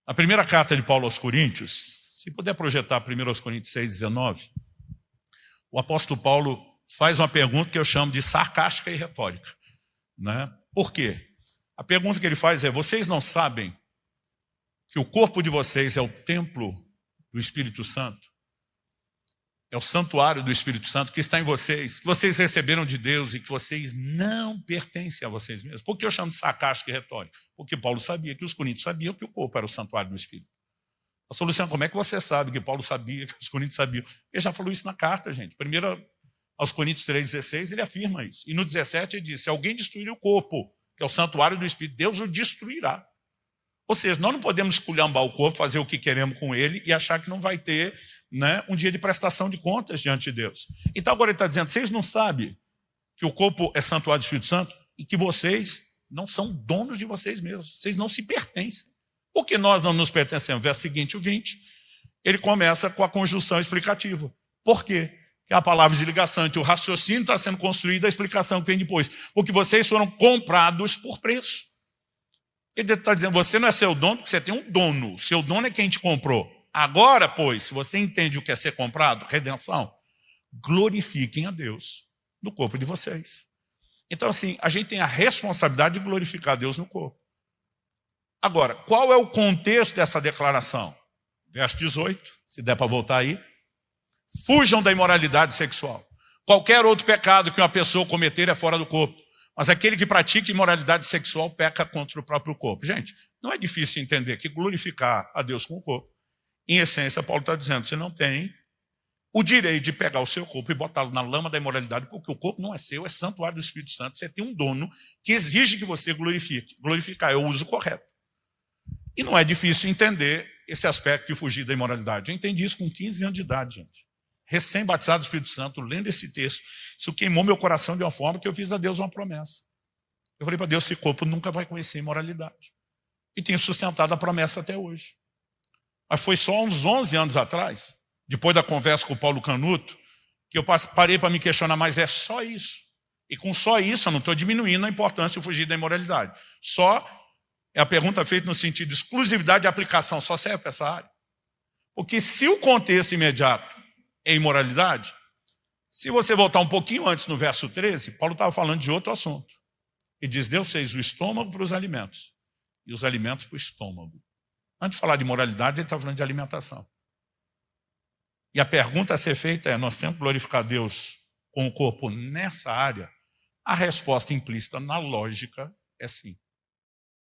A primeira carta de Paulo aos Coríntios, se puder projetar 1 Coríntios 6,19, o apóstolo Paulo faz uma pergunta que eu chamo de sarcástica e retórica, né? Por quê? A pergunta que ele faz é: vocês não sabem que o corpo de vocês é o templo do Espírito Santo? É o santuário do Espírito Santo que está em vocês, que vocês receberam de Deus e que vocês não pertencem a vocês mesmos. Por que eu chamo de sarcástica e retórica? Porque Paulo sabia que os coríntios sabiam que o corpo era o santuário do Espírito. Pastor Luciano, como é que você sabe que Paulo sabia, que os coríntios sabiam? Ele já falou isso na carta, gente. Primeiro aos Coríntios 3,16, ele afirma isso. E no 17 ele diz: se alguém destruir o corpo, que é o santuário do Espírito, Deus o destruirá. Ou seja, nós não podemos esculhambar o corpo, fazer o que queremos com ele e achar que não vai ter, né, um dia de prestação de contas diante de Deus. Então agora ele está dizendo: vocês não sabem que o corpo é santuário do Espírito Santo e que vocês não são donos de vocês mesmos, vocês não se pertencem. Por que nós não nos pertencemos? Verso seguinte, o 20, ele começa com a conjunção explicativa. Por quê? Que é a palavra de ligação entre o raciocínio está sendo construído e a explicação que vem depois. Porque vocês foram comprados por preço. Ele está dizendo: você não é seu dono porque você tem um dono. Seu dono é quem te comprou. Agora, pois, se você entende o que é ser comprado, redenção, glorifiquem a Deus no corpo de vocês. Então, assim, a gente tem a responsabilidade de glorificar a Deus no corpo. Agora, qual é o contexto dessa declaração? Verso 18, se der para voltar aí. Fujam da imoralidade sexual. Qualquer outro pecado que uma pessoa cometer é fora do corpo. Mas aquele que pratica imoralidade sexual peca contra o próprio corpo. Gente, não é difícil entender que glorificar a Deus com o corpo, em essência, Paulo está dizendo: você não tem o direito de pegar o seu corpo e botá-lo na lama da imoralidade, porque o corpo não é seu, é santuário do Espírito Santo. Você tem um dono que exige que você glorifique. Glorificar é o uso correto. E não é difícil entender esse aspecto de fugir da imoralidade. Eu entendi isso com 15 anos de idade, gente. Recém-batizado do Espírito Santo, lendo esse texto, isso queimou meu coração de uma forma que eu fiz a Deus uma promessa. Eu falei para Deus: esse corpo nunca vai conhecer imoralidade. E tenho sustentado a promessa até hoje. Mas foi só uns 11 anos atrás, depois da conversa com o Paulo Canuto, que eu parei para me questionar: mas é só isso? E com só isso eu não estou diminuindo a importância de fugir da imoralidade. Só é a pergunta feita no sentido de exclusividade de aplicação, só serve para essa área. Porque se o contexto imediato é imoralidade, se você voltar um pouquinho antes no verso 13, Paulo estava falando de outro assunto. Ele diz: Deus fez o estômago para os alimentos e os alimentos para o estômago. Antes de falar de moralidade, ele está falando de alimentação. E a pergunta a ser feita é: nós temos que glorificar Deus com o corpo nessa área? A resposta implícita na lógica é sim.